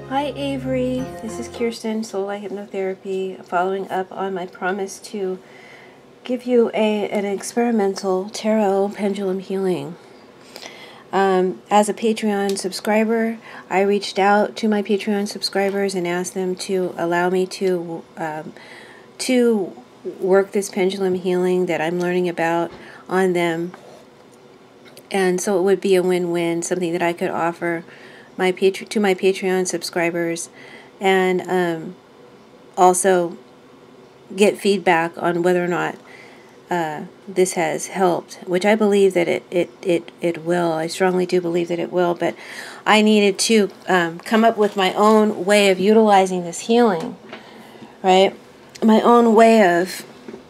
Hi Avery, this is Kirsten, Soulight Hypnotherapy, following up on my promise to give you an experimental tarot pendulum healing. As a Patreon subscriber, I reached out to my Patreon subscribers and asked them to allow me to work this pendulum healing that I'm learning about on them. And so it would be a win-win, something that I could offer to my Patreon subscribers, and also get feedback on whether or not this has helped, which I believe that it will. I strongly do believe that it will, but I needed to come up with my own way of utilizing this healing, right? My own way of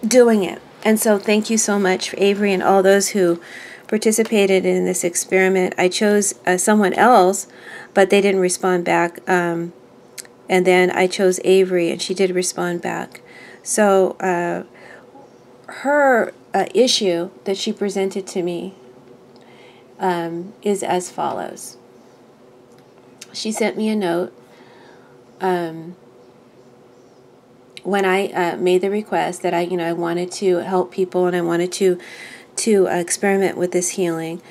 doing it. And so thank you so much, Avery, and all those who participated in this experiment. I chose someone else, but they didn't respond back. And then I chose Avery, and she did respond back. So her issue that she presented to me is as follows. She sent me a note when I made the request that I wanted to help people and I wanted to experiment with this healing.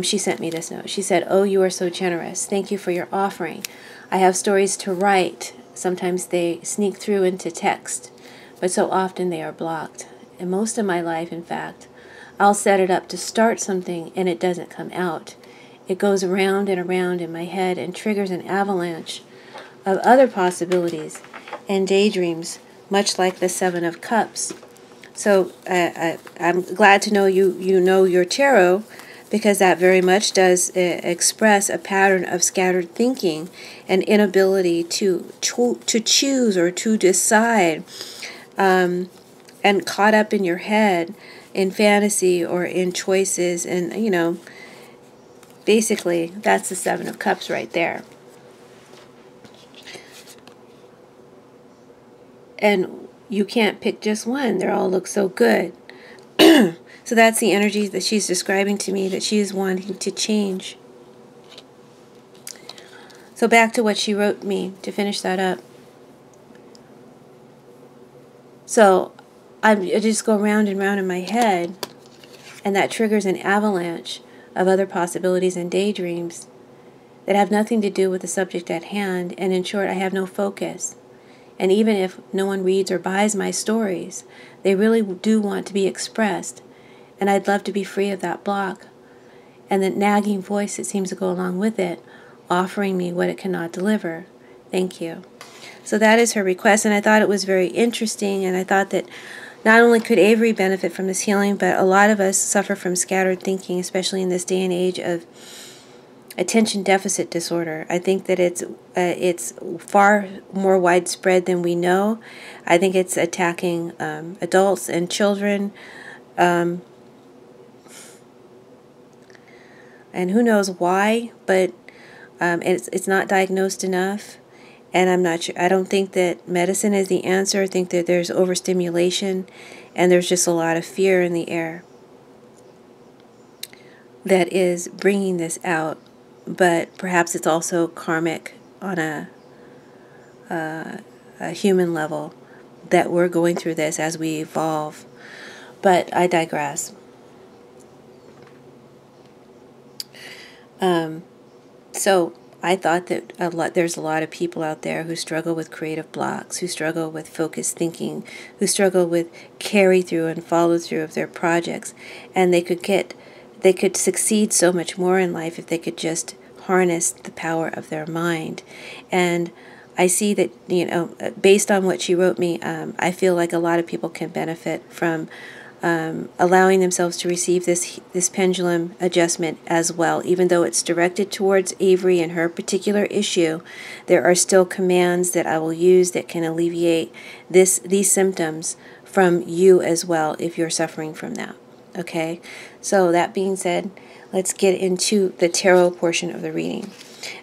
She sent me this note. She said, "Oh, you are so generous. Thank you for your offering. I have stories to write. Sometimes they sneak through into text, but so often they are blocked. And most of my life, in fact, I'll set it up to start something and it doesn't come out. It goes around and around in my head and triggers an avalanche of other possibilities and daydreams, much like the Seven of Cups." So I'm glad to know you know your tarot, because that very much does express a pattern of scattered thinking and inability to choose or to decide, and caught up in your head in fantasy or in choices. And, basically that's the Seven of Cups right there. And you can't pick just one. They all look so good. So that's the energy that she's describing to me, that she is wanting to change. So back to what she wrote me to finish that up. So I just go round and round in my head, and that triggers an avalanche of other possibilities and daydreams that have nothing to do with the subject at hand. And in short, I have no focus. And even if no one reads or buys my stories, they really do want to be expressed. And I'd love to be free of that block and the nagging voice that seems to go along with it, offering me what it cannot deliver. Thank you. So that is her request, and I thought it was very interesting, and I thought that not only could Avery benefit from this healing, but a lot of us suffer from scattered thinking, especially in this day and age of attention deficit disorder. I think that it's far more widespread than we know. I think it's attacking adults and children, and who knows why, but it's not diagnosed enough. And I'm not sure. I don't think that medicine is the answer. I think that there's overstimulation, and there's just a lot of fear in the air that is bringing this out. But perhaps it's also karmic on a human level, that we're going through this as we evolve. But I digress. So I thought that there's a lot of people out there who struggle with creative blocks, who struggle with focused thinking, who struggle with carry through and follow through of their projects, and they could succeed so much more in life if they could just harness the power of their mind. And I see that, based on what she wrote me, I feel like a lot of people can benefit from allowing themselves to receive this pendulum adjustment as well. Even though it's directed towards Avery and her particular issue, there are still commands that I will use that can alleviate these symptoms from you as well if you're suffering from that. Okay? So that being said, let's get into the tarot portion of the reading.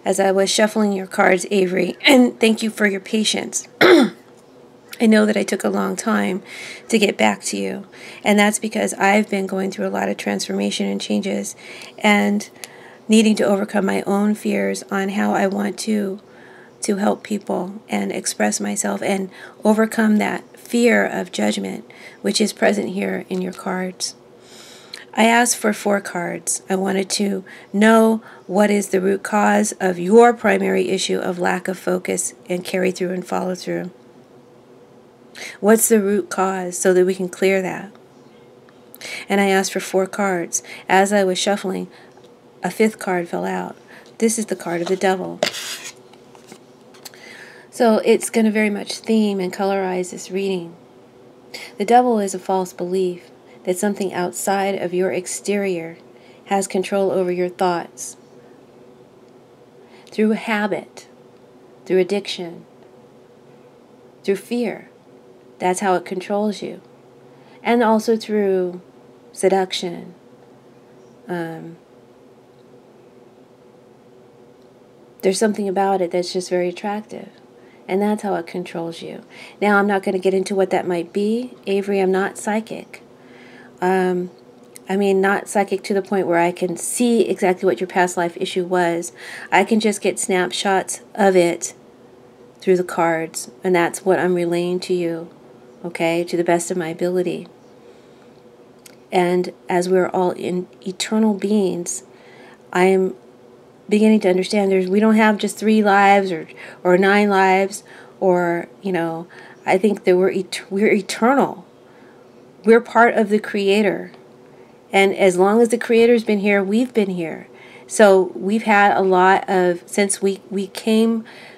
As I was shuffling your cards, Avery, and thank you for your patience. I know that I took a long time to get back to you, and that's because I've been going through a lot of transformation and changes and needing to overcome my own fears on how I want to to help people and express myself and overcome that fear of judgment, which is present here in your cards. I asked for 4 cards. I wanted to know what is the root cause of your primary issue of lack of focus and carry through and follow through. What's the root cause so that we can clear that? And I asked for 4 cards. As I was shuffling, a 5th card fell out. This is the card of the devil. So it's going to very much theme and colorize this reading. The devil is a false belief that something outside of your exterior has control over your thoughts. Through habit, through addiction, through fear. That's how it controls you. And also through seduction. There's something about it that's just very attractive. And that's how it controls you. Now, I'm not going to get into what that might be. Avery, I'm not psychic. Not psychic to the point where I can see exactly what your past life issue was. I can just get snapshots of it through the cards. And that's what I'm relaying to you, okay, to the best of my ability. And as we're all in eternal beings, I am beginning to understand we don't have just 3 lives or 9 lives, or, I think that we're eternal. We're part of the Creator. And as long as the Creator's been here, we've been here. So we've had a lot of, since we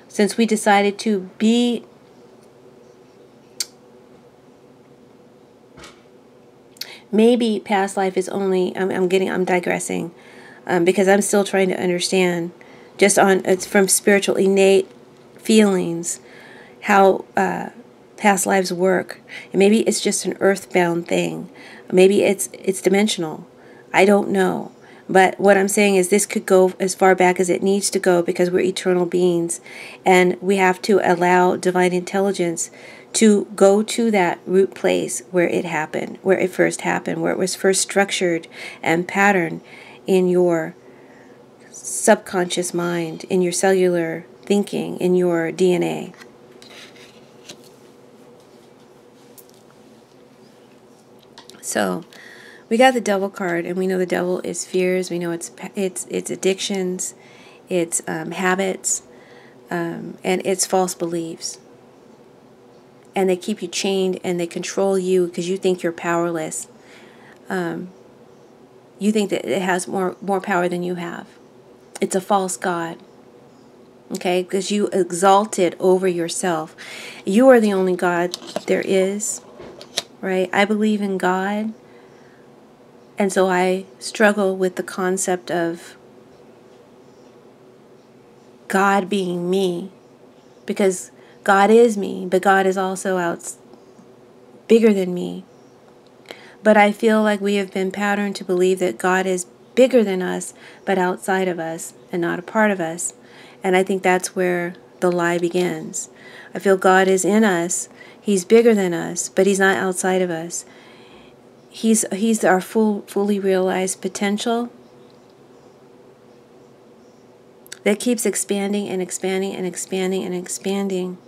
decided to be, maybe past life is only, I'm digressing, because I'm still trying to understand, it's from spiritual innate feelings, how past lives work. And maybe it's just an earthbound thing. Maybe it's dimensional. I don't know. But what I'm saying is this could go as far back as it needs to go, because we're eternal beings. And we have to allow divine intelligence to go to that root place where it happened, where it first happened, where it was first structured and patterned in your subconscious mind, in your cellular thinking, in your DNA. So we got the devil card, and we know the devil is fears. We know it's addictions, it's habits, and it's false beliefs. And they keep you chained, and they control you because you think you're powerless. You think that it has more power than you have. It's a false god. Okay? Because you exalt it over yourself. You are the only God there is. Right? I believe in God. And so I struggle with the concept of God being me. Because God is me, but God is also bigger than me. But I feel like we have been patterned to believe that God is bigger than us, but outside of us and not a part of us. And I think that's where the lie begins. I feel God is in us. He's bigger than us, but He's not outside of us. He's our fully realized potential that keeps expanding and expanding and expanding and expanding.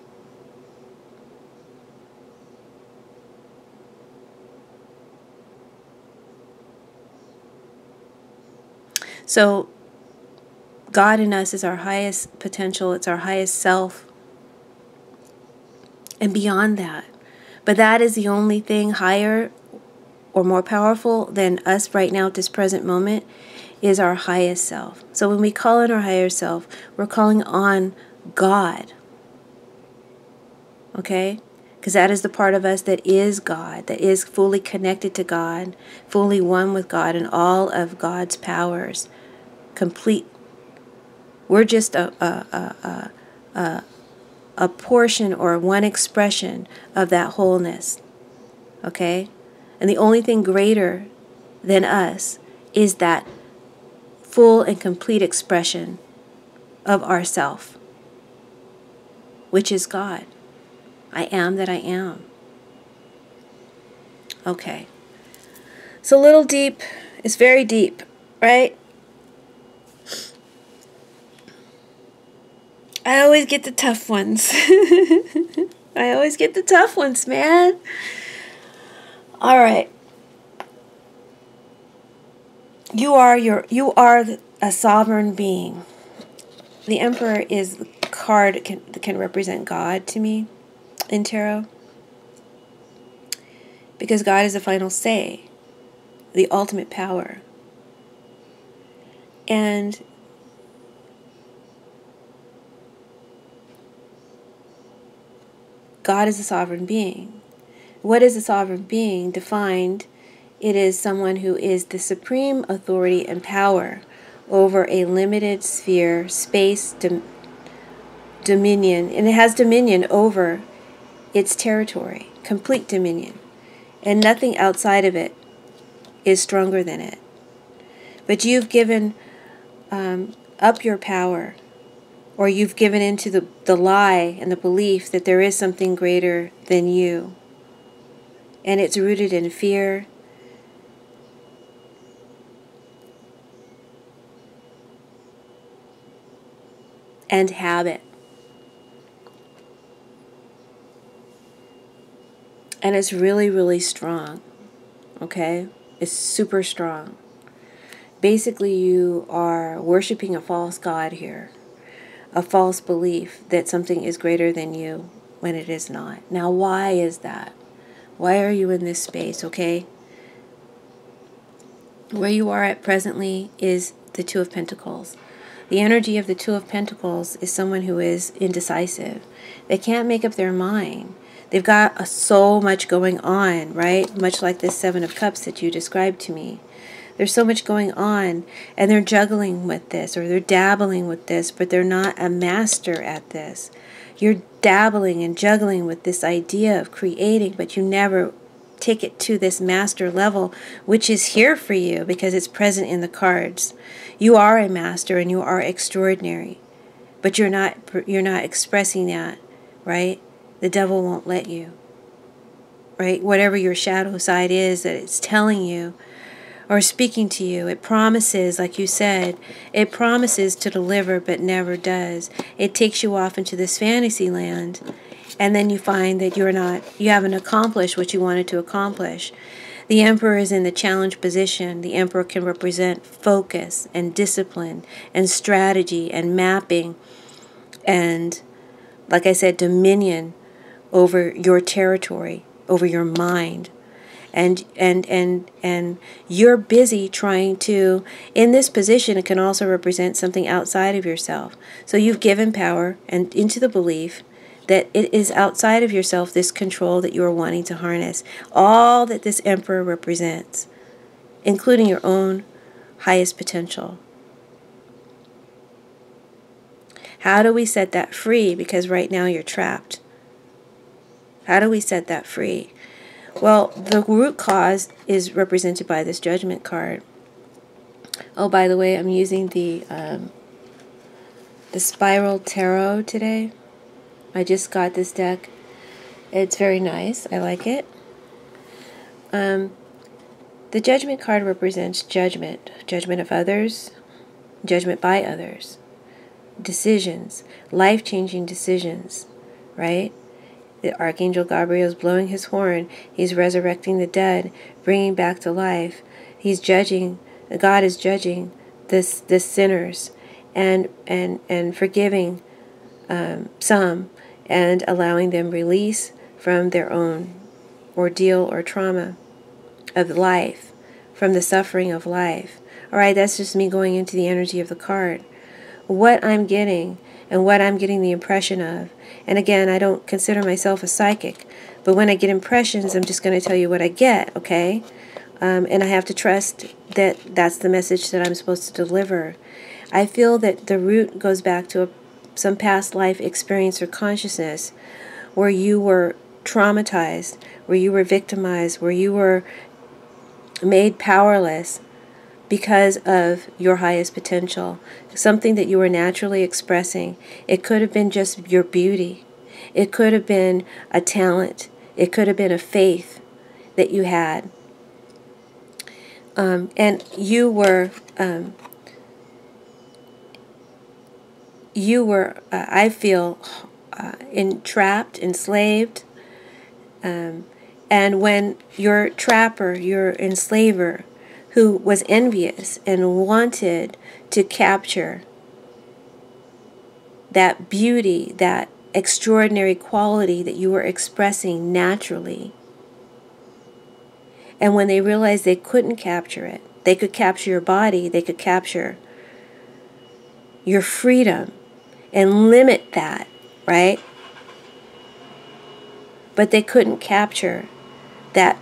So God in us is our highest potential. It's our highest self. And beyond that. But that is the only thing higher or more powerful than us right now at this present moment is our highest self. So when we call on our higher self, we're calling on God. Okay? Because that is the part of us that is God, that is fully connected to God, fully one with God and all of God's powers. Complete. We're just a portion or one expression of that wholeness. Okay? And the only thing greater than us is that full and complete expression of ourself, which is God. I am that I am. Okay. It's a little deep. It's very deep, right? I always get the tough ones. I always get the tough ones, man. All right. You are a sovereign being. The Emperor is the card that can represent God to me in tarot. Because God is the final say, the ultimate power. And God is a sovereign being. What is a sovereign being? Defined, it is someone who is the supreme authority and power over a limited sphere, space, dominion, and it has dominion over its territory, complete dominion, and nothing outside of it is stronger than it. But you've given up your power, or you've given into the lie and the belief that there is something greater than you. And it's rooted in fear, and habit. And it's really, really strong. Okay? It's super strong. Basically, you are worshiping a false god here. A false belief that something is greater than you when it is not. Now, why is that? Why are you in this space, okay? Where you are at presently is the Two of Pentacles. The energy of the Two of Pentacles is someone who is indecisive. They can't make up their mind. They've got so much going on, right? Much like this Seven of Cups that you described to me. There's so much going on, and they're juggling with this, or they're dabbling with this, but they're not a master at this. You're dabbling and juggling with this idea of creating, but you never take it to this master level, which is here for you because it's present in the cards. You are a master and you are extraordinary, but you're not expressing that, right? The devil won't let you, right? Whatever your shadow side is that it's telling you or speaking to you, it promises, like you said, it promises to deliver but never does. It takes you off into this fantasy land, and then you find that you haven't accomplished what you wanted to accomplish. The Emperor is in the challenge position. The Emperor can represent focus and discipline and strategy and mapping and, like I said, dominion over your territory, over your mind. And you're busy trying to, in this position, it can also represent something outside of yourself. So you've given power and into the belief that it is outside of yourself, this control that you are wanting to harness. All that this Emperor represents, including your own highest potential. How do we set that free? Because right now you're trapped. How do we set that free? Well, the root cause is represented by this Judgment card. Oh, by the way, I'm using the Spiral Tarot today. I just got this deck. It's very nice. I like it. The Judgment card represents judgment. Judgment of others. Judgment by others. Decisions. Life-changing decisions. Right? The Archangel Gabriel is blowing his horn. He's resurrecting the dead, bringing back to life. He's judging. God is judging the sinners and forgiving some and allowing them release from their own ordeal or trauma of life, from the suffering of life. All right, that's just me going into the energy of the card. What I'm getting and what I'm getting the impression of. And again, I don't consider myself a psychic, but when I get impressions, I'm just going to tell you what I get, okay? And I have to trust that that's the message that I'm supposed to deliver. I feel that the root goes back to some past life experience or consciousness where you were traumatized, where you were victimized, where you were made powerless because of your highest potential, something that you were naturally expressing. It could have been just your beauty. It could have been a talent. It could have been a faith that you had. And you were you were, I feel, entrapped, enslaved. And when your trapper, your enslaver, who was envious and wanted to capture that beauty, that extraordinary quality that you were expressing naturally, and when they realized they couldn't capture it, they could capture your body, they could capture your freedom and limit that, right? But they couldn't capture that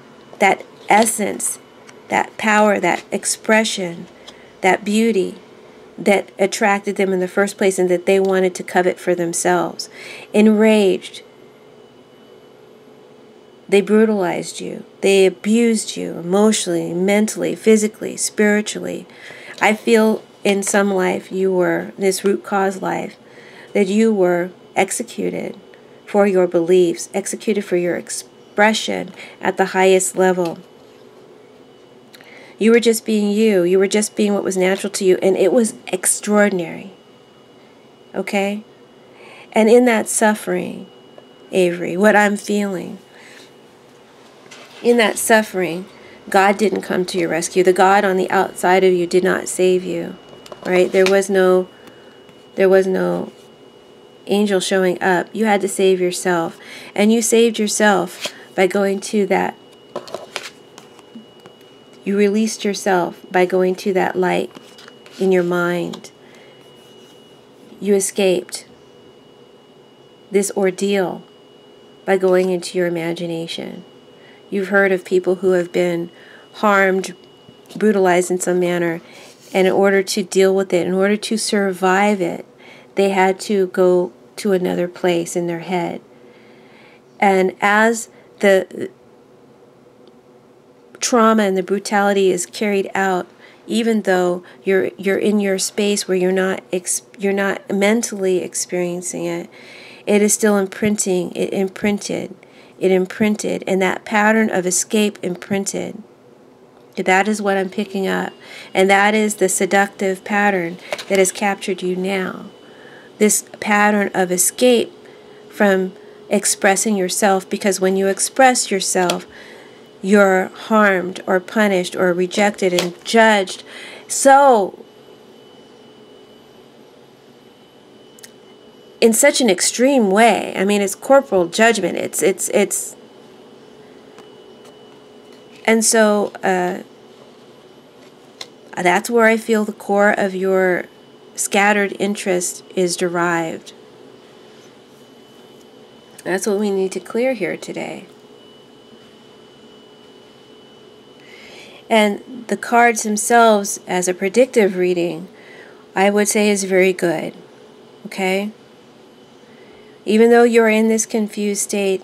essence, that power, that expression, that beauty that attracted them in the first place and that they wanted to covet for themselves. Enraged, they brutalized you. They abused you emotionally, mentally, physically, spiritually. I feel in some life you were, this root cause life, that you were executed for your beliefs, executed for your expression at the highest level. You were just being you. You were just being what was natural to you, and it was extraordinary. Okay? And in that suffering, Avery, what I'm feeling, in that suffering, God didn't come to your rescue. The God on the outside of you did not save you. Right? There was no angel showing up. You had to save yourself. And you saved yourself by going to that. You released yourself by going to that light in your mind. You escaped this ordeal by going into your imagination. You've heard of people who have been harmed, brutalized in some manner, and in order to deal with it, in order to survive it, they had to go to another place in their head. And as the trauma and the brutality is carried out, even though you're in your space where you're not mentally experiencing it, it is still imprinting. It imprinted, and that pattern of escape imprinted. That is what I'm picking up, and that is the seductive pattern that has captured you now. This pattern of escape from expressing yourself, because when you express yourself, you're harmed or punished or rejected and judged. So, in such an extreme way, I mean, it's corporal judgment. It's and so that's where I feel the core of your scattered interest is derived. That's what we need to clear here today. And the cards themselves, as a predictive reading, I would say is very good. Okay? Even though you're in this confused state,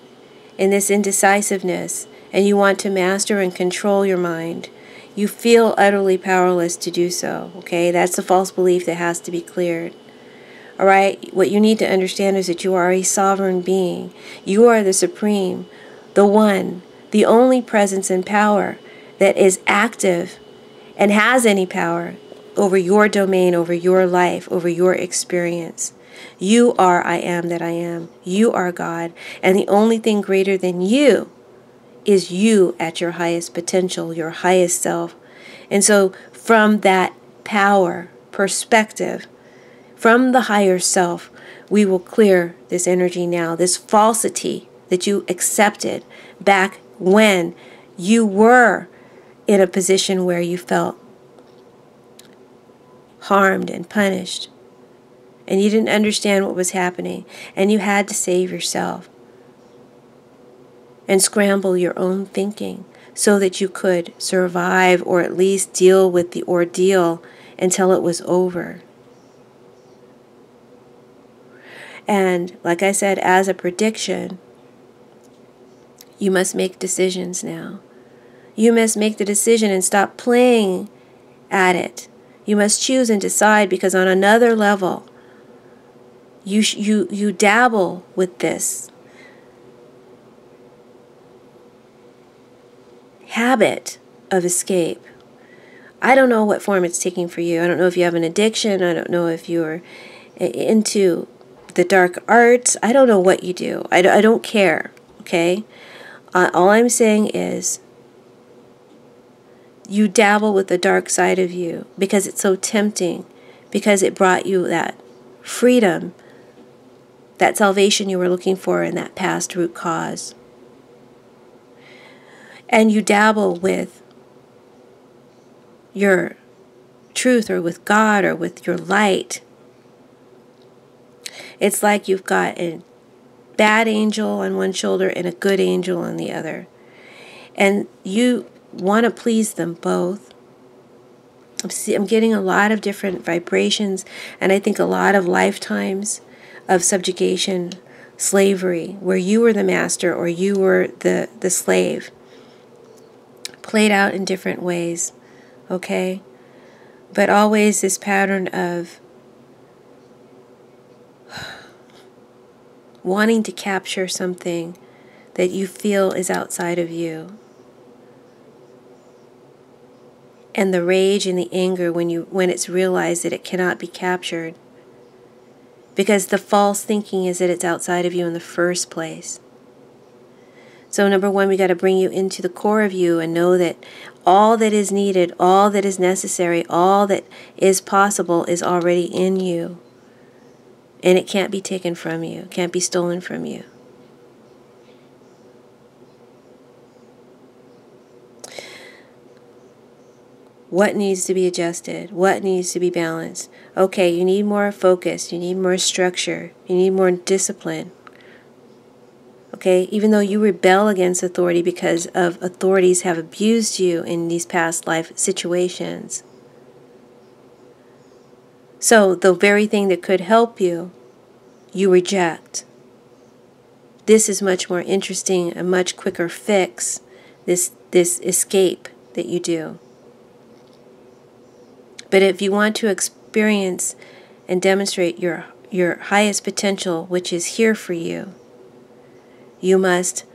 in this indecisiveness, and you want to master and control your mind, you feel utterly powerless to do so. Okay? That's the false belief that has to be cleared. All right? What you need to understand is that you are a sovereign being. You are the supreme, the one, the only presence and power that is active and has any power over your domain, over your life, over your experience. You are I am that I am. You are God. And the only thing greater than you is you at your highest potential, your highest self. And so from that power perspective, from the higher self, we will clear this energy now, this falsity that you accepted back when you were in a position where you felt harmed and punished, and you didn't understand what was happening, and you had to save yourself and scramble your own thinking so that you could survive or at least deal with the ordeal until it was over. And like I said, as a prediction, you must make decisions now. You must make the decision and stop playing at it. You must choose and decide, because on another level, you dabble with this habit of escape. I don't know what form it's taking for you. I don't know if you have an addiction. I don't know if you're into the dark arts. I don't know what you do. I don't care, okay? All I'm saying is you dabble with the dark side of you because it's so tempting, because it brought you that freedom, that salvation you were looking for in that past root cause. And you dabble with your truth or with God or with your light. It's like you've got a bad angel on one shoulder and a good angel on the other. And you want to please them both. I'm getting a lot of different vibrations, and I think a lot of lifetimes of subjugation, slavery, where you were the master or you were the slave, played out in different ways, okay? But always this pattern of wanting to capture something that you feel is outside of you. And the rage and the anger when it's realized that it cannot be captured. Because the false thinking is that it's outside of you in the first place. So number one, we got to bring you into the core of you and know that all that is needed, all that is necessary, all that is possible is already in you. And it can't be taken from you, can't be stolen from you. What needs to be adjusted? What needs to be balanced? Okay, you need more focus, you need more structure, you need more discipline. Okay, even though you rebel against authority because of authorities have abused you in these past life situations. So the very thing that could help you, you reject. This is much more interesting, a much quicker fix, this escape that you do. But if you want to experience and demonstrate your highest potential, which is here for you, you must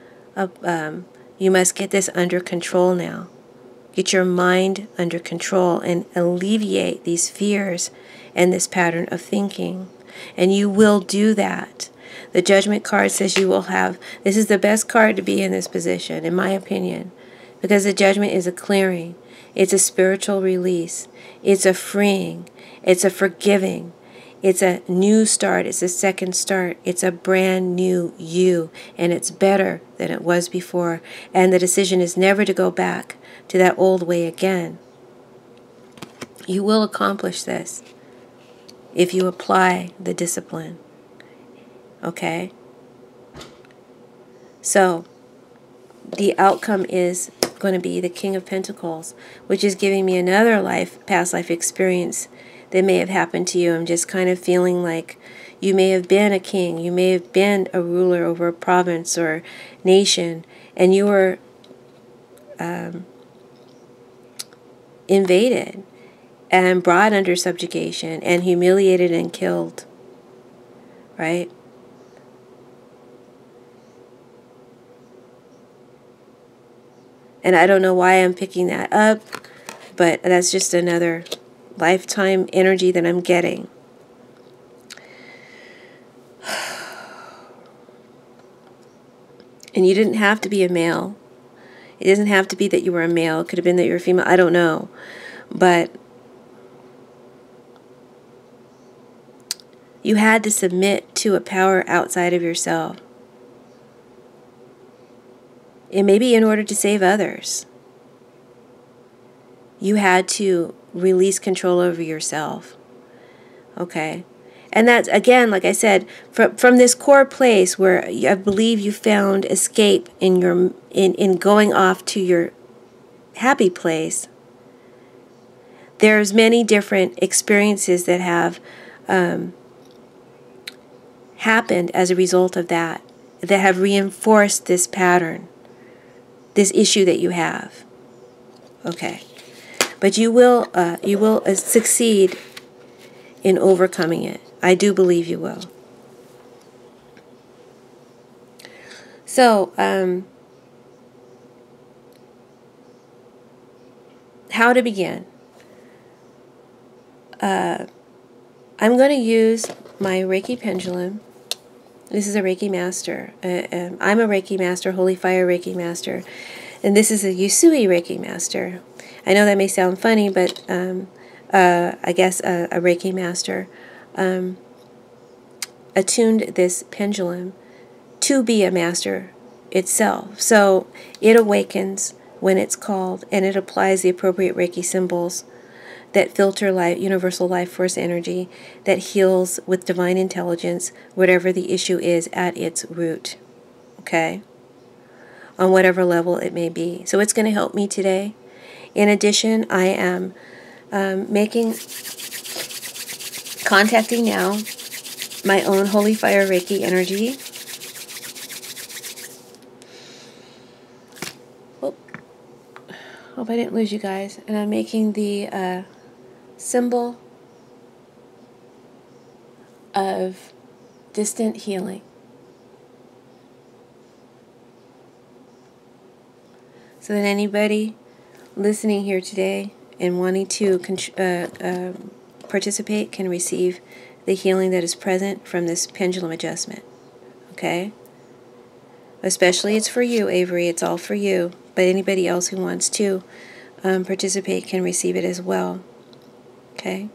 get this under control now. Get your mind under control and alleviate these fears and this pattern of thinking. And you will do that. The Judgment card says you will have, this is the best card to be in this position, in my opinion, because the Judgment is a clearing. It's a spiritual release. It's a freeing. It's a forgiving. It's a new start. It's a second start. It's a brand new you. And it's better than it was before. And the decision is never to go back to that old way again. You will accomplish this if you apply the discipline. Okay? So, the outcome is going to be the King of Pentacles, which is giving me another past life experience that may have happened to you. I'm just kind of feeling like you may have been a king, you may have been a ruler over a province or nation, and you were invaded and brought under subjugation and humiliated and killed, right? And I don't know why I'm picking that up, but that's just another lifetime energy that I'm getting. And you didn't have to be a male. It doesn't have to be that you were a male. It could have been that you were a female. I don't know. But you had to submit to a power outside of yourself. It may be in order to save others. You had to release control over yourself. Okay? And that's, again, like I said, from this core place where I believe you found escape in going off to your happy place, there's many different experiences that have happened as a result of that have reinforced this pattern, this issue that you have. Okay. But you will succeed in overcoming it. I do believe you will. So, how to begin? I'm going to use my Reiki pendulum. This is a Reiki master. I'm a Reiki master, Holy Fire Reiki master. And this is a Usui Reiki master. I know that may sound funny, but I guess a Reiki master attuned this pendulum to be a master itself. So it awakens when it's called, and it applies the appropriate Reiki symbols that filter life, universal life force energy, that heals with divine intelligence whatever the issue is at its root. Okay? On whatever level it may be. So it's going to help me today. In addition, I am contacting now my own Holy Fire Reiki energy. Oh, hope I didn't lose you guys. And I'm making the symbol of distant healing. So that anybody listening here today and wanting to participate can receive the healing that is present from this pendulum adjustment. Okay? Especially it's for you, Avery. It's all for you. But anybody else who wants to participate can receive it as well. Okay?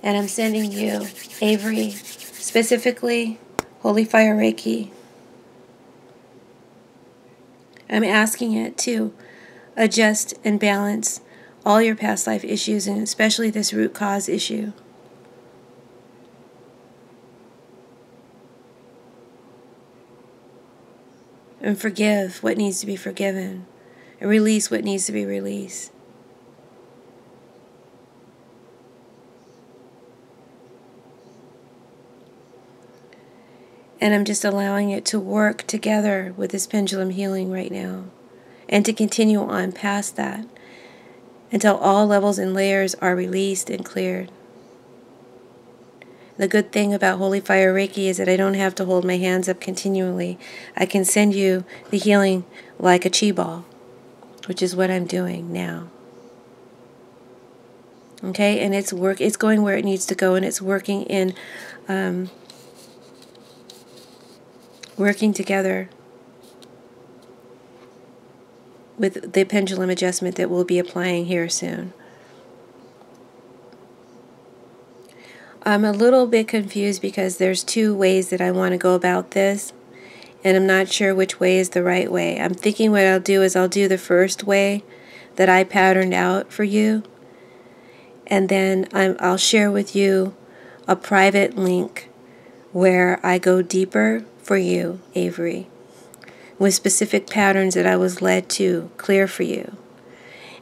And I'm sending you, Avery, specifically Holy Fire Reiki. I'm asking it to adjust and balance all your past life issues, and especially this root cause issue. And forgive what needs to be forgiven, and release what needs to be released. And I'm just allowing it to work together with this pendulum healing right now, and to continue on past that until all levels and layers are released and cleared. The good thing about Holy Fire Reiki is that I don't have to hold my hands up continually. I can send you the healing like a chi ball, which is what I'm doing now. Okay, and it's going where it needs to go, and it's working in working together with the pendulum adjustment that we'll be applying here soon. I'm a little bit confused because there's two ways that I want to go about this, and I'm not sure which way is the right way. I'm thinking what I'll do is I'll do the first way that I patterned out for you, and then I'll share with you a private link where I go deeper for you, Avery, with specific patterns that I was led to clear for you.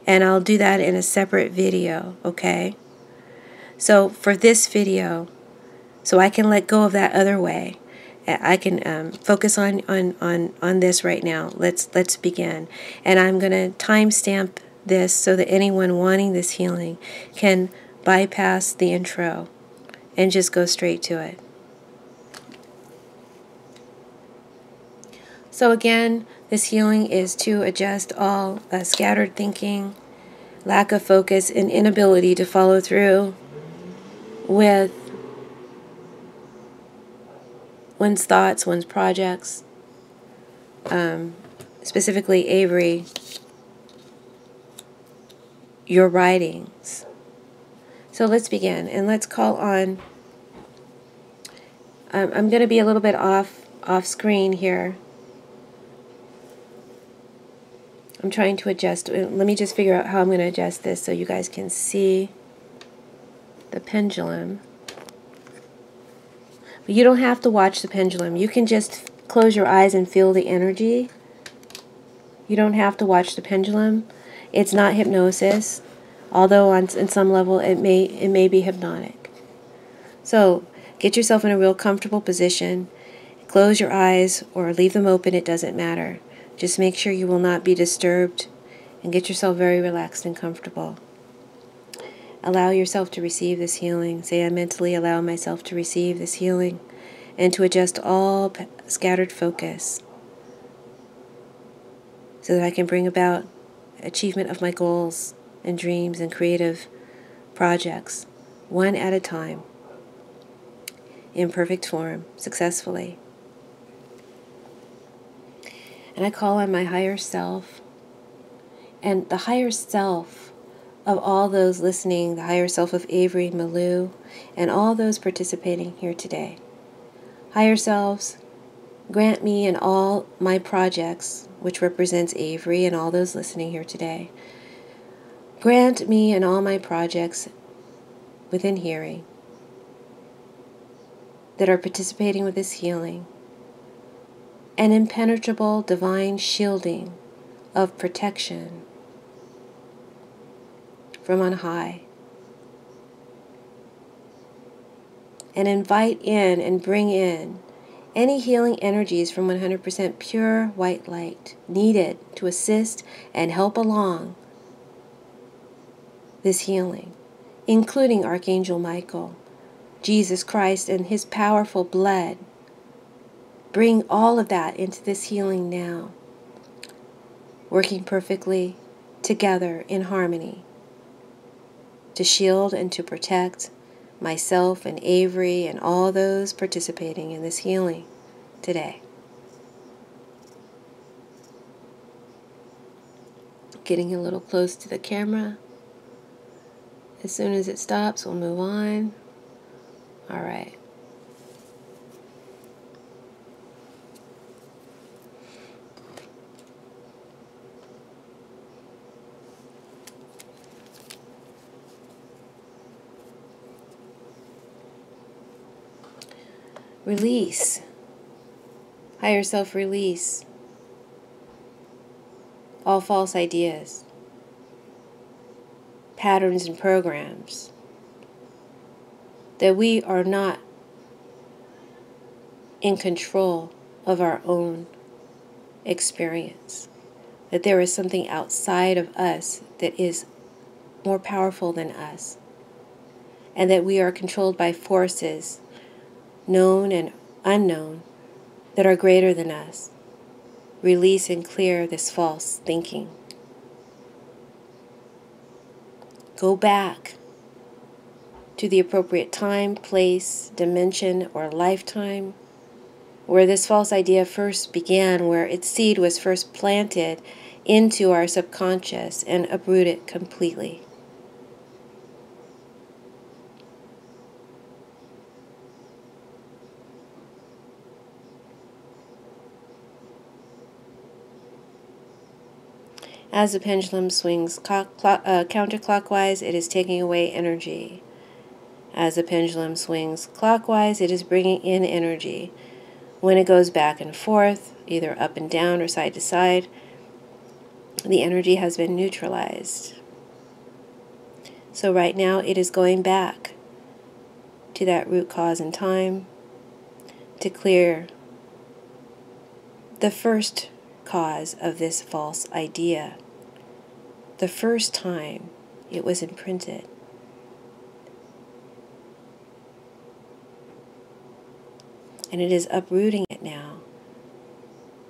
And I'll do that in a separate video, okay? So for this video, so I can let go of that other way, I can focus on this right now. Let's begin. And I'm going to timestamp this so that anyone wanting this healing can bypass the intro and just go straight to it. So again, this healing is to adjust all scattered thinking, lack of focus, and inability to follow through with one's thoughts, one's projects, specifically Avery, your writings. So let's begin, and let's call on, I'm going to be a little bit off screen here. I'm trying to adjust. Let me just figure out how I'm going to adjust this so you guys can see the pendulum. But you don't have to watch the pendulum. You can just close your eyes and feel the energy. You don't have to watch the pendulum. It's not hypnosis, although on some level it may be hypnotic. So get yourself in a real comfortable position. Close your eyes or leave them open. It doesn't matter. Just make sure you will not be disturbed, and get yourself very relaxed and comfortable. Allow yourself to receive this healing. Say, I mentally allow myself to receive this healing and to adjust all scattered focus so that I can bring about achievement of my goals and dreams and creative projects, one at a time. in perfect form, successfully. And I call on my higher self, and the higher self of all those listening, the higher self of Avery, Malou, and all those participating here today. Higher selves, grant me in all my projects, which represents Avery and all those listening here today. Grant me in all my projects within hearing that are participating with this healing an impenetrable divine shielding of protection from on high. And invite in and bring in any healing energies from 100% pure white light needed to assist and help along this healing, including Archangel Michael, Jesus Christ, and his powerful blood. Bring all of that into this healing now, working perfectly together in harmony to shield and to protect myself and Avery and all those participating in this healing today. Getting a little close to the camera. As soon as it stops, we'll move on. All right. Release. Higher self release. All false ideas, patterns and programs, that we are not in control of our own experience, that there is something outside of us that is more powerful than us, and that we are controlled by forces, known and unknown, that are greater than us. Release and clear this false thinking. Go back to the appropriate time, place, dimension, or lifetime where this false idea first began, where its seed was first planted into our subconscious, and uproot it completely. As the pendulum swings counterclockwise, it is taking away energy. As the pendulum swings clockwise, it is bringing in energy. When it goes back and forth, either up and down or side to side, the energy has been neutralized. So right now it is going back to that root cause in time to clear the first cause of this false idea, the first time it was imprinted. And it is uprooting it now,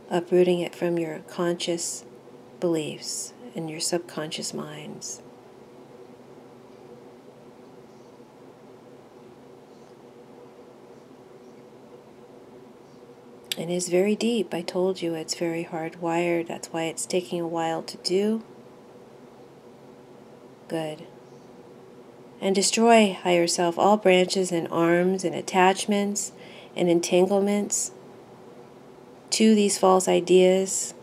uprooting it from your conscious beliefs and your subconscious minds. And it is very deep. I told you it's very hardwired. That's why it's taking a while to do. Good. And destroy, higher self, all branches and arms and attachments and entanglements to these false ideas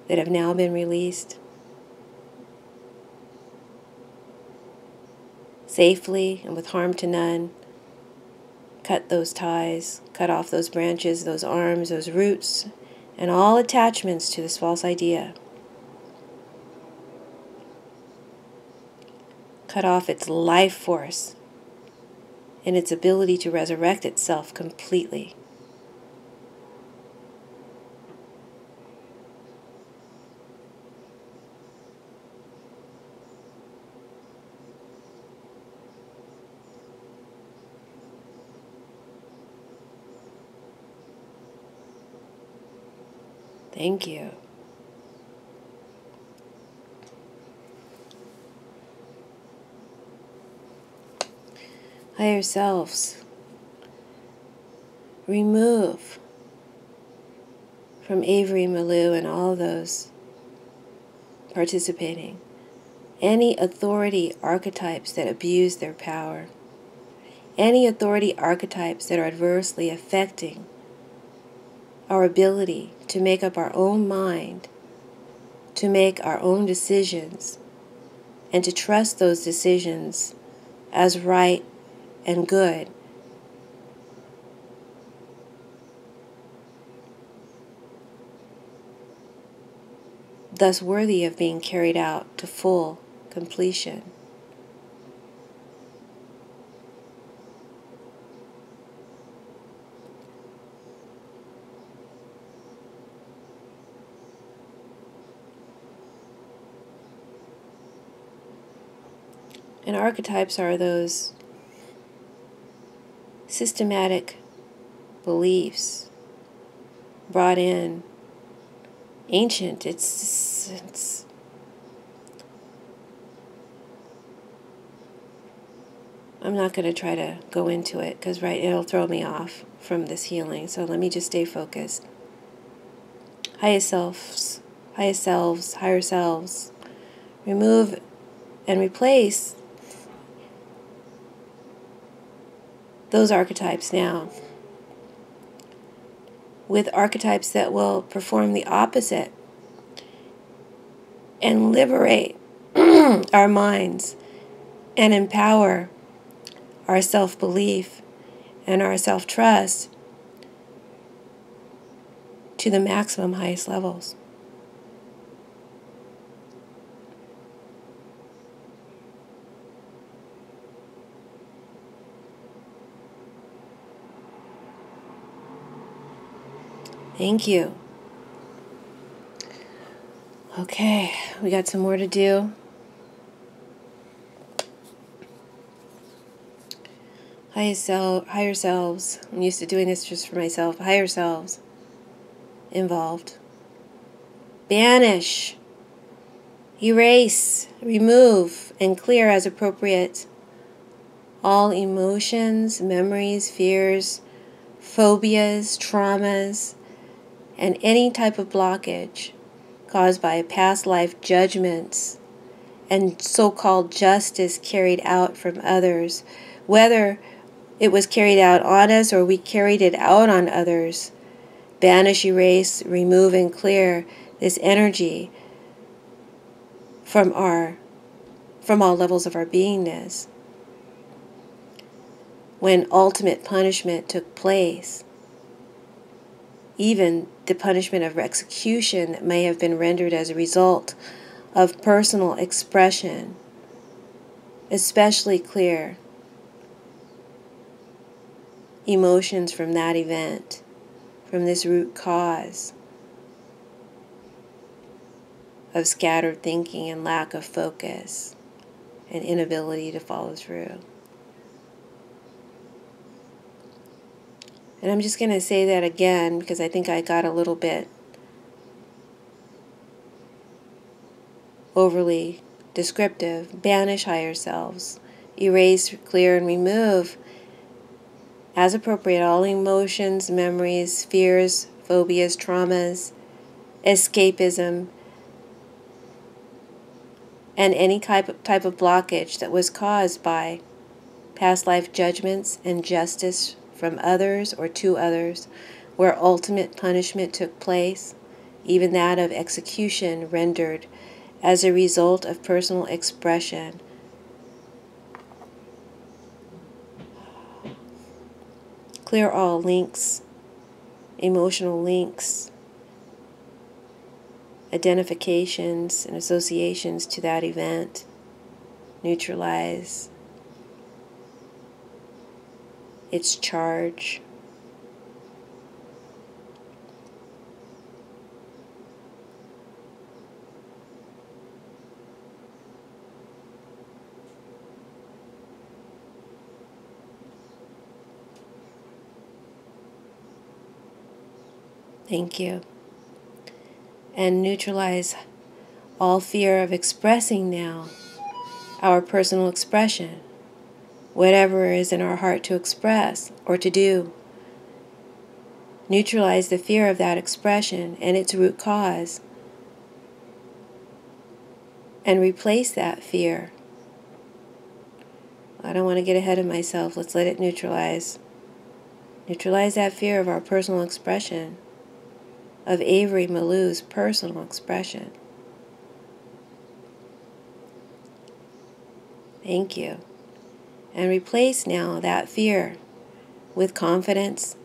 that have now been released. Safely and with harm to none. Cut those ties, cut off those branches, those arms, those roots, and all attachments to this false idea. Cut off its life force and its ability to resurrect itself completely. Thank you. higher selves, remove from Avery, Malou, and all those participating any authority archetypes that abuse their power, any authority archetypes that are adversely affecting our ability to make up our own mind, to make our own decisions, and to trust those decisions as right and good. Thus worthy of being carried out to full completion. And archetypes are those systematic beliefs brought in ancient. It's I'm not going to try to go into it because it'll throw me off from this healing. So let me just stay focused. Highest selves, higher selves. Remove and replace those archetypes now with archetypes that will perform the opposite and liberate our minds and empower our self-belief and our self-trust to the maximum highest levels. Thank you. Okay, we got some more to do. Higher selves. I'm used to doing this just for myself. Higher selves involved. Banish, erase, remove, and clear as appropriate all emotions, memories, fears, phobias, traumas, and any type of blockage caused by past life judgments and so-called justice carried out from others, whether it was carried out on us or we carried it out on others. Banish, erase, remove, and clear this energy from all levels of our beingness. When ultimate punishment took place, even the punishment of execution that may have been rendered as a result of personal expression, especially clear emotions from that event, from this root cause of scattered thinking and lack of focus and inability to follow through. And I'm just going to say that again because I think I got a little bit overly descriptive. Banish higher selves. Erase, clear, and remove as appropriate all emotions, memories, fears, phobias, traumas, escapism, and any type of blockage that was caused by past life judgments and justice from others or to others, where ultimate punishment took place, even that of execution rendered as a result of personal expression. Clear all links, emotional links, identifications and associations to that event. Neutralize its charge. Thank you. And neutralize all fear of expressing now our personal expression whatever is in our heart to express or to do. Neutralize the fear of that expression and its root cause, and replace that fear. I don't want to get ahead of myself. Let's let it neutralize. Neutralize that fear of our personal expression, of Avery Malou's personal expression. Thank you. And replace now that fear with confidence,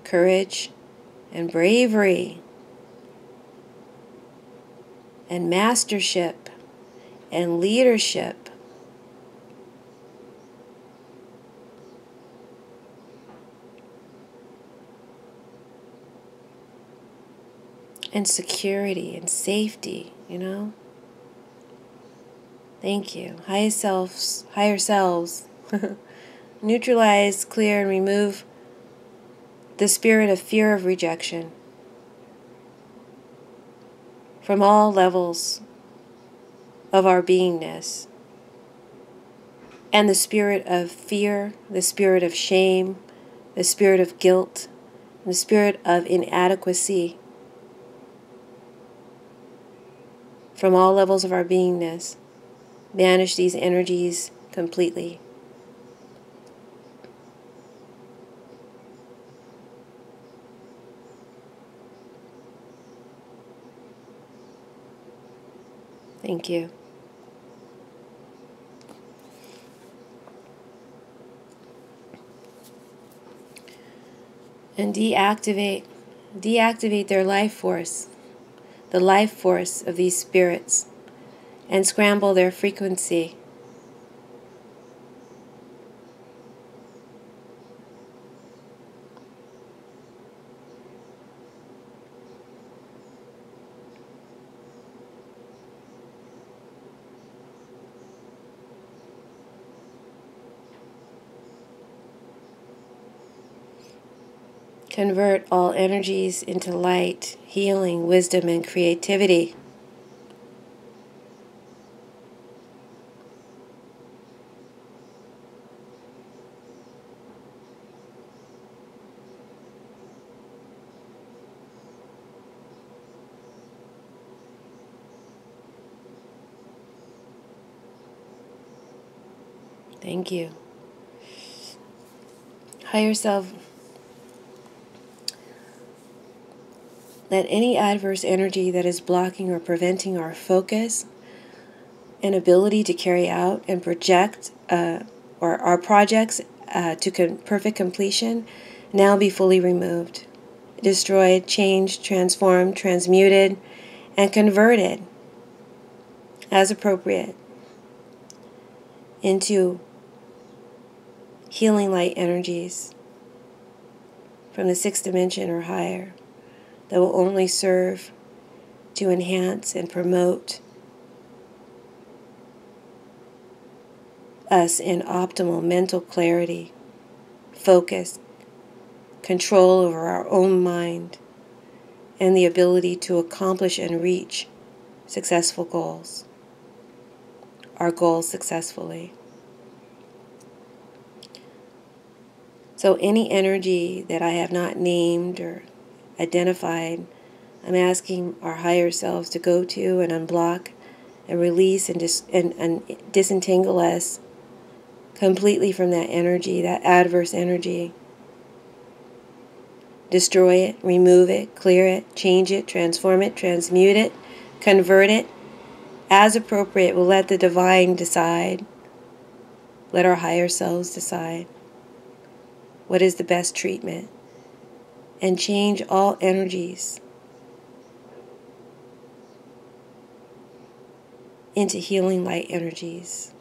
courage, and bravery, and mastership, and leadership. And security and safety, Thank you. Higher selves. Neutralize, clear, and remove the spirit of fear of rejection from all levels of our beingness. And the spirit of fear, the spirit of shame, the spirit of guilt, the spirit of inadequacy from all levels of our beingness. Banish these energies completely. Thank you. And deactivate their life force, the life force of these spirits, and scramble their frequency. Convert all energies into light, healing, wisdom, and creativity. Thank you. Higher self, let any adverse energy that is blocking or preventing our focus and ability to carry out and project or our projects to perfect completion now be fully removed, destroyed, changed, transformed, transmuted, and converted as appropriate into healing light energies from the sixth dimension or higher that will only serve to enhance and promote us in optimal mental clarity, focus, control over our own mind, and the ability to accomplish and reach successful goals, our goals successfully. So any energy that I have not named or identified, I'm asking our higher selves to go to and unblock and release and disentangle us completely from that energy, that adverse energy. Destroy it, remove it, clear it, change it, transform it, transmute it, convert it. As appropriate, we'll let the divine decide. Let our higher selves decide what is the best treatment. And change all energies into healing light energies.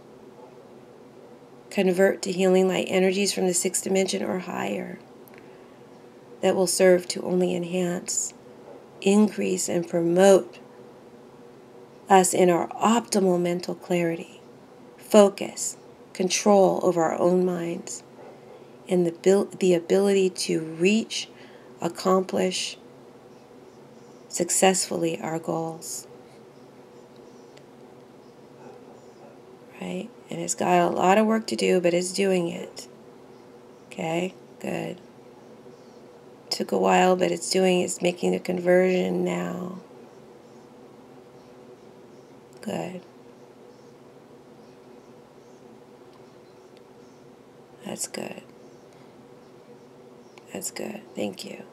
Convert to healing light energies from the sixth dimension or higher that will serve to only enhance, increase, and promote us in our optimal mental clarity, focus, control over our own minds, and the ability to reach, accomplish successfully our goals. Right? And it's got a lot of work to do, but it's doing it. Okay? Good. Took a while, but it's making the conversion now. Good. That's good. That's good. Thank you.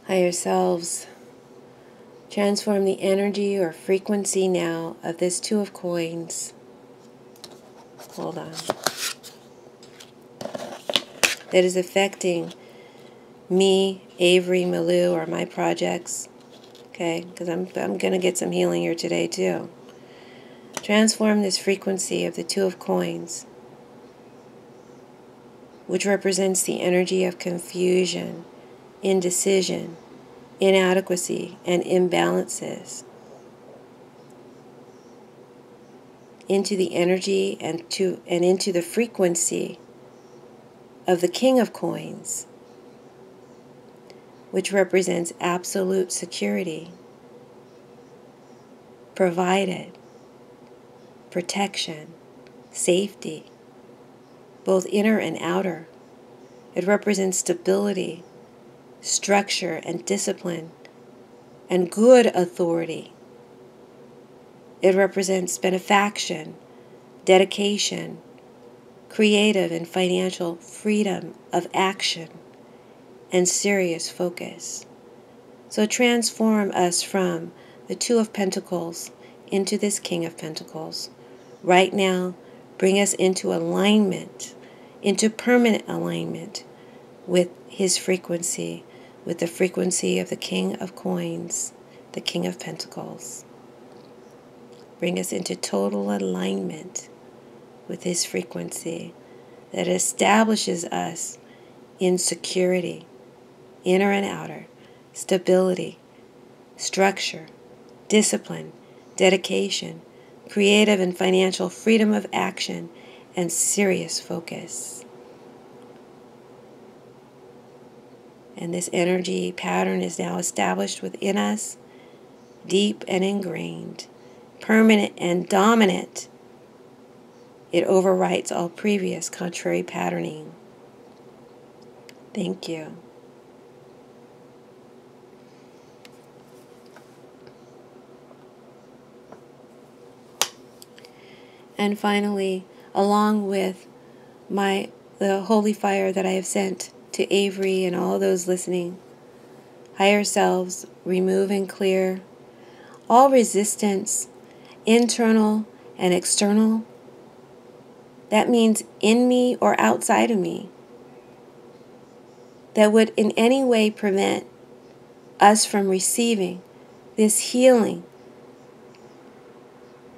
Higher selves, transform the energy or frequency now of this Two of Coins. Hold on. That is affecting me, Avery, Malou, or my projects. Okay? Because I'm going to get some healing here today too. Transform this frequency of the Two of Coins, which represents the energy of confusion, indecision, inadequacy, and imbalances, into the energy and into the frequency of the King of Coins, which represents absolute security, provided, protection, safety, both inner and outer. It represents stability, structure, and discipline, and good authority. It represents benefaction, dedication, creative and financial freedom of action, and serious focus. So transform us from the Two of Pentacles into this King of Pentacles. Right now, bring us into alignment, into permanent alignment with his frequency, with the frequency of the King of Coins, the King of Pentacles. Bring us into total alignment with his frequency that establishes us in security, inner and outer, stability, structure, discipline, dedication, creative and financial freedom of action, and serious focus. And this energy pattern is now established within us, deep and ingrained, permanent and dominant. It overwrites all previous contrary patterning. Thank you. And finally, along with the holy fire that I have sent to Avery and all those listening, higher selves, remove and clear all resistance, internal and external. That means in me or outside of me, that would in any way prevent us from receiving this healing,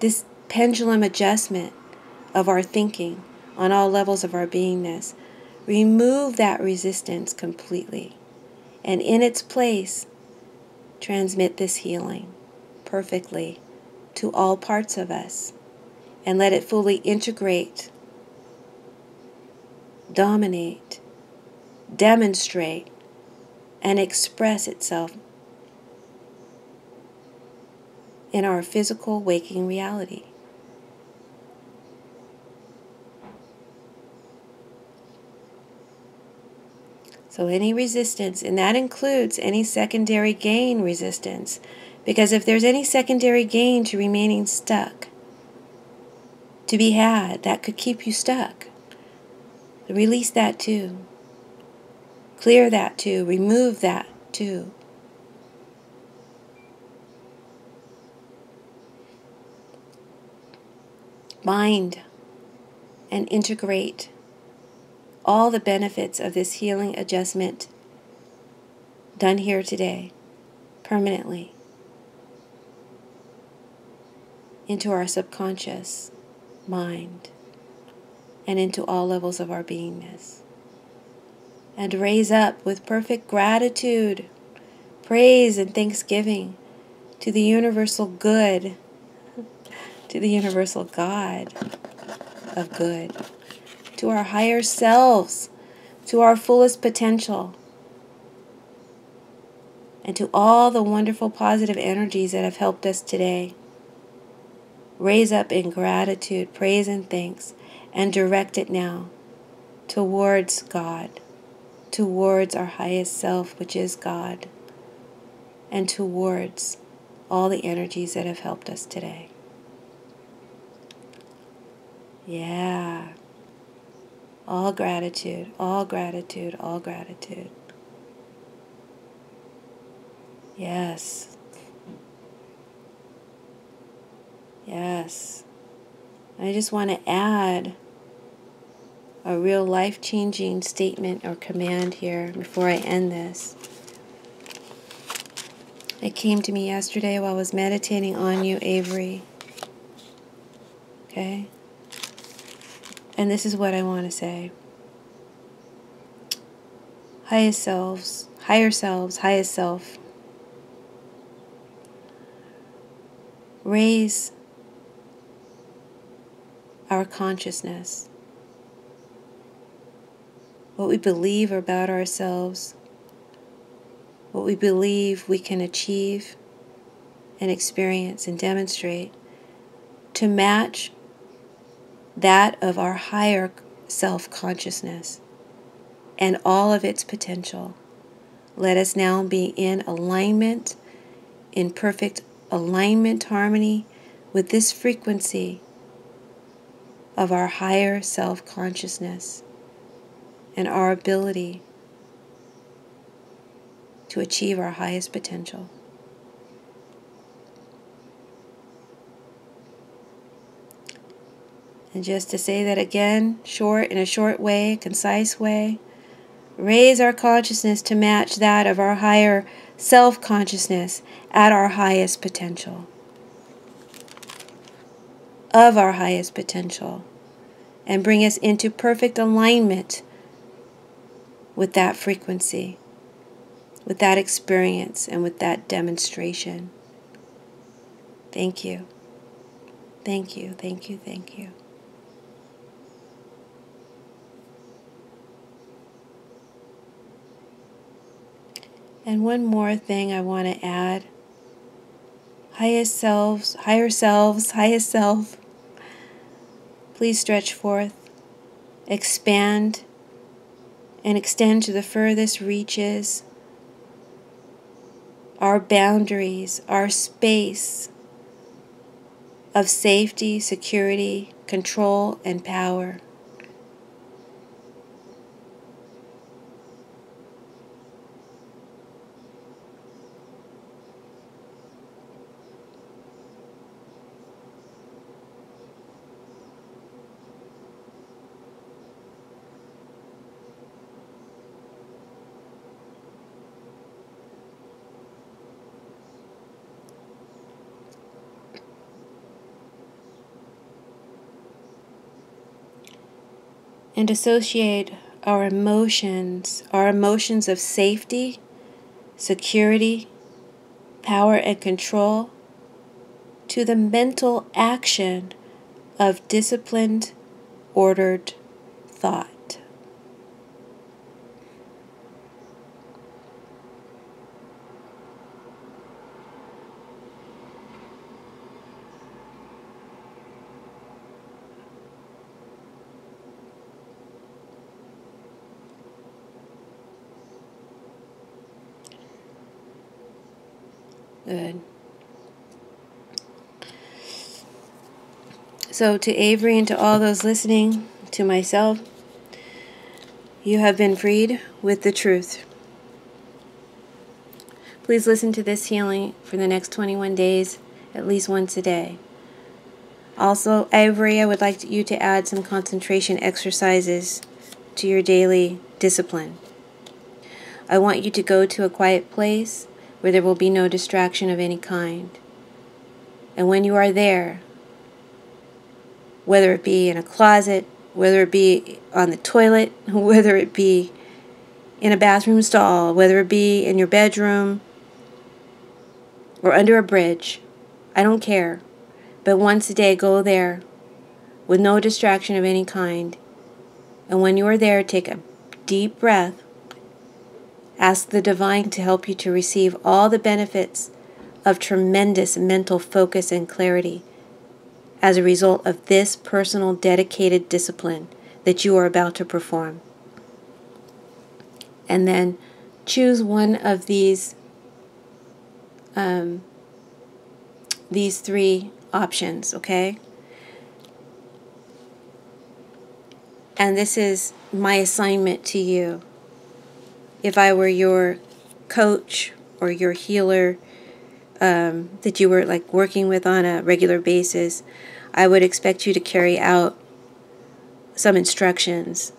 this pendulum adjustment of our thinking on all levels of our beingness. Remove that resistance completely, and in its place, transmit this healing perfectly to all parts of us, and let it fully integrate, dominate, demonstrate, and express itself in our physical waking reality. So any resistance, and that includes any secondary gain resistance, because if there's any secondary gain to remaining stuck, to be had, that could keep you stuck. Release that too. Clear that too. Remove that too. Bind and integrate all the benefits of this healing adjustment done here today, permanently, into our subconscious mind and into all levels of our beingness. And raise up with perfect gratitude, praise and thanksgiving to the universal good, to the universal God of good, to our higher selves, to our fullest potential, and to all the wonderful positive energies that have helped us today. Raise up in gratitude, praise, and thanks, and direct it now towards God, towards our highest self, which is God, and towards all the energies that have helped us today. Yeah. All gratitude, all gratitude, all gratitude. Yes. Yes. I just want to add a real life-changing statement or command here before I end this. It came to me yesterday while I was meditating on you, Avery. Okay? And this is what I want to say. Highest selves, higher selves, highest self. Raise our consciousness. What we believe about ourselves, what we believe we can achieve and experience and demonstrate to match that of our higher self-consciousness and all of its potential. Let us now be in alignment, in perfect alignment, harmony with this frequency of our higher self-consciousness and our ability to achieve our highest potential. And just to say that again, in a short way, concise way, raise our consciousness to match that of our higher self-consciousness at our highest potential, of our highest potential, and bring us into perfect alignment with that frequency, with that experience, and with that demonstration. Thank you. Thank you, thank you, thank you. And one more thing I want to add. Highest selves, higher selves, highest self. Please stretch forth, expand, and extend to the furthest reaches our boundaries, our space of safety, security, control, and power. And associate our emotions of safety, security, power, and control to the mental action of disciplined, ordered thought. Good. So to Avery and to all those listening, to myself, you have been freed with the truth. Please listen to this healing for the next 21 days, at least once a day. Also, Avery, I would like you to add some concentration exercises to your daily discipline. I want you to go to a quiet place where there will be no distraction of any kind. And when you are there, whether it be in a closet, whether it be on the toilet, whether it be in a bathroom stall, whether it be in your bedroom or under a bridge, I don't care. But once a day, go there with no distraction of any kind. And when you are there, take a deep breath Ask the divine to help you to receive all the benefits of tremendous mental focus and clarity as a result of this personal dedicated discipline that you are about to perform. And then choose one of these three options, okay? And this is my assignment to you. If I were your coach or your healer that you were like working with on a regular basis, I would expect you to carry out some instructions,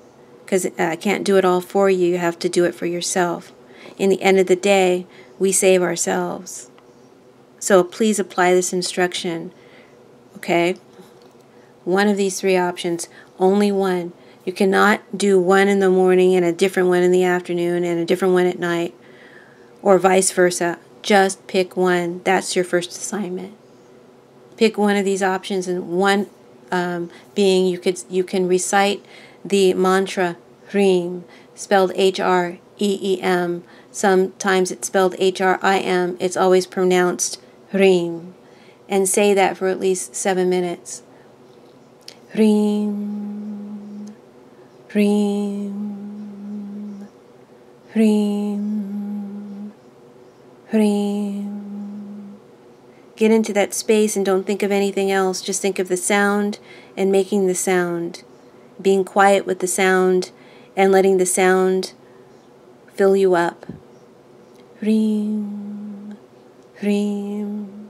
because I can't do it all for you. You have to do it for yourself. In the end of the day, we save ourselves. So please apply this instruction, okay? One of these three options, only one. You cannot do one in the morning and a different one in the afternoon and a different one at night, or vice versa. Just pick one. That's your first assignment. Pick one of these options, and one being you can recite the mantra Hreem, spelled H-R-E-E-M. Sometimes it's spelled H-R-I-M. It's always pronounced Hreem. And say that for at least 7 minutes. Hreem, Hreem, Hreem, Hreem. Get into that space and don't think of anything else. Just think of the sound and making the sound. Being quiet with the sound and letting the sound fill you up. Hreem, Hreem.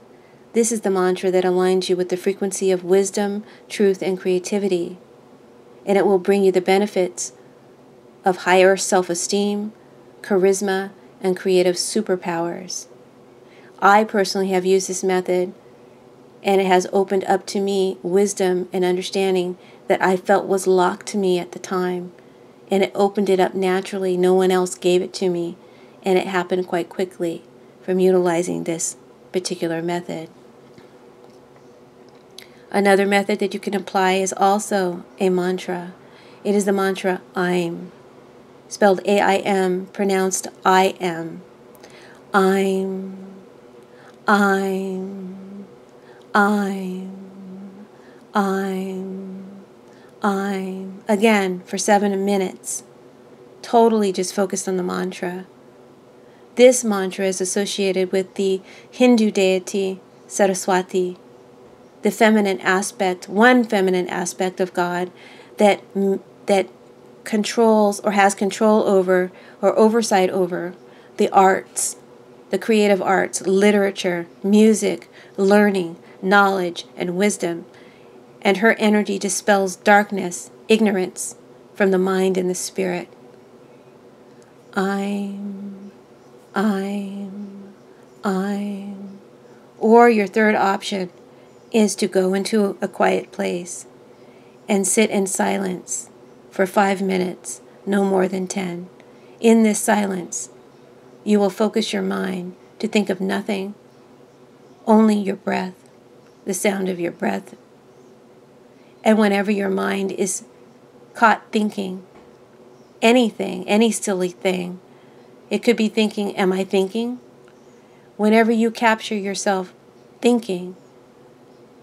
This is the mantra that aligns you with the frequency of wisdom, truth, and creativity. And it will bring you the benefits of higher self-esteem, charisma, and creative superpowers. I personally have used this method, and it has opened up to me wisdom and understanding that I felt was locked to me at the time. And it opened it up naturally. No one else gave it to me. And it happened quite quickly from utilizing this particular method. Another method that you can apply is also a mantra. It is the mantra I'm, spelled A-I-M, pronounced I am. I'm, I'm, I'm, I'm. Again, for 7 minutes. Totally just focused on the mantra. This mantra is associated with the Hindu deity Saraswati, the feminine aspect, one feminine aspect of God that controls or has control over or oversight over the arts, the creative arts, literature, music, learning, knowledge, and wisdom. And her energy dispels darkness, ignorance from the mind and the spirit. I'm. Or your third option is to go into a quiet place and sit in silence for 5 minutes, no more than 10. In this silence, you will focus your mind to think of nothing, only your breath, the sound of your breath. And whenever your mind is caught thinking anything, any silly thing, it could be thinking, am I thinking? Whenever you capture yourself thinking,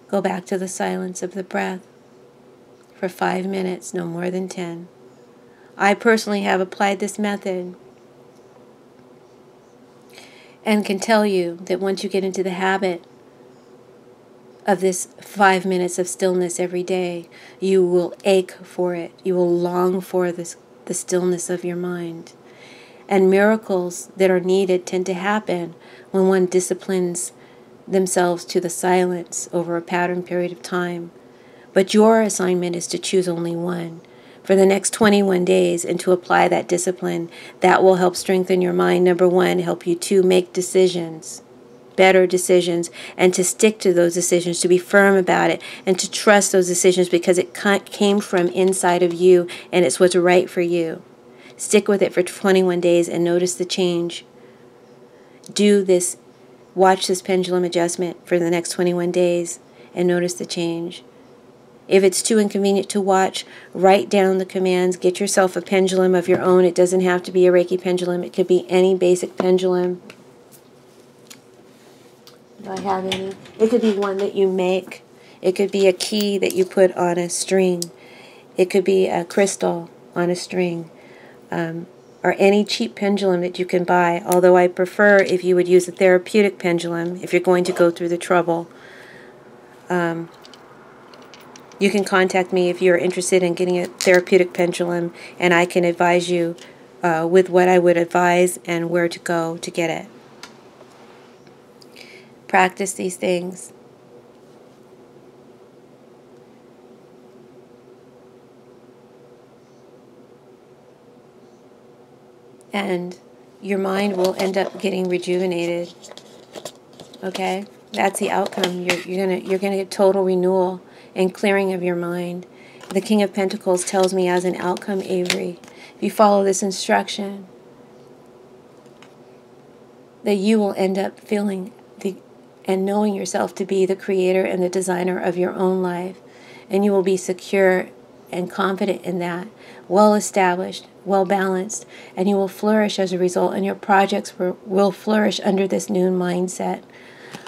go back to the silence of the breath for 5 minutes, no more than 10. I personally have applied this method and can tell you that once you get into the habit of this 5 minutes of stillness every day, you will ache for it. You will long for the stillness of your mind. And miracles that are needed tend to happen when one disciplines themselves to the silence over a pattern period of time. But your assignment is to choose only one for the next 21 days and to apply that discipline. That will help strengthen your mind. Number one, help you to make decisions, better decisions, and to stick to those decisions, to be firm about it, and to trust those decisions because it came from inside of you and it's what's right for you. Stick with it for 21 days and notice the change. Do this. Watch this pendulum adjustment for the next 21 days and notice the change. If it's too inconvenient to watch, write down the commands. Get yourself a pendulum of your own. It doesn't have to be a Reiki pendulum. It could be any basic pendulum. Do I have any? It could be one that you make. It could be a key that you put on a string. It could be a crystal on a string. Or any cheap pendulum that you can buy. Although I prefer if you would use a therapeutic pendulum if you're going to go through the trouble. You can contact me if you're interested in getting a therapeutic pendulum, and I can advise you with what I would advise and where to go to get it. Practice these things. And your mind will end up getting rejuvenated. Okay? That's the outcome. You're gonna get total renewal and clearing of your mind. The King of Pentacles tells me as an outcome, Avery, if you follow this instruction, that you will end up feeling and knowing yourself to be the creator and the designer of your own life. And you will be secure and confident in that, well established, well balanced, and you will flourish as a result, and your projects will flourish under this new mindset.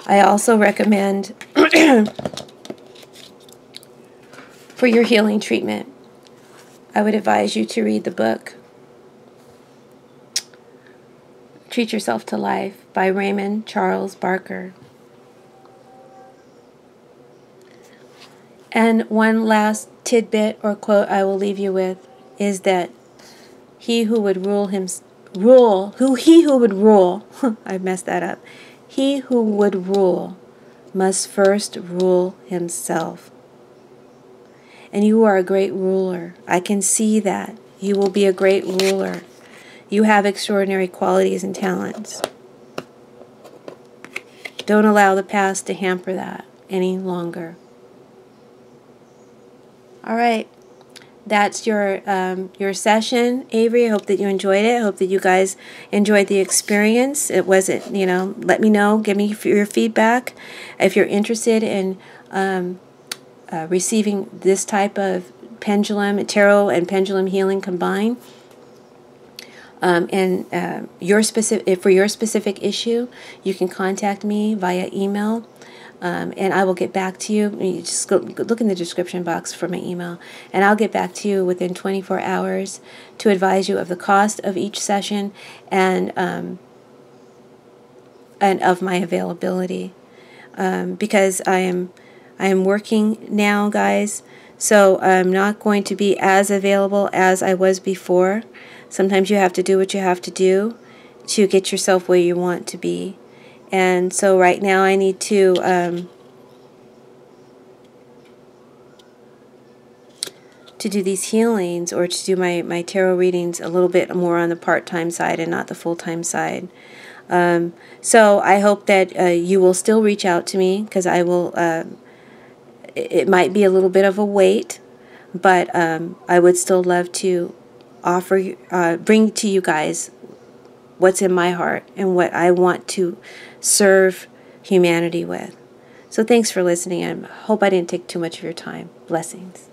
I also recommend for your healing treatment, I would advise you to read the book Treat Yourself to Life by Raymond Charles Barker. And one last tidbit or quote I will leave you with is that he who would I messed that up. He who would rule must first rule himself. And you are a great ruler. I can see that. You will be a great ruler. You have extraordinary qualities and talents. Don't allow the past to hamper that any longer. All right. That's your session, Avery. I hope that you enjoyed it. I hope that you guys enjoyed the experience. It wasn't, let me know. Give me your feedback. If you're interested in receiving this type of pendulum, tarot and pendulum healing combined, for your specific issue, you can contact me via email. And I will get back to you. You just look in the description box for my email, and I'll get back to you within 24 hours to advise you of the cost of each session and of my availability. Because I am working now, guys, so I'm not going to be as available as I was before. Sometimes you have to do what you have to do to get yourself where you want to be. And so right now I need to do these healings, or to do my tarot readings a little bit more on the part-time side and not the full-time side. So I hope that you will still reach out to me, because I will, it might be a little bit of a wait, but I would still love to bring to you guys what's in my heart and what I want to serve humanity with. So thanks for listening, and hope I didn't take too much of your time. Blessings.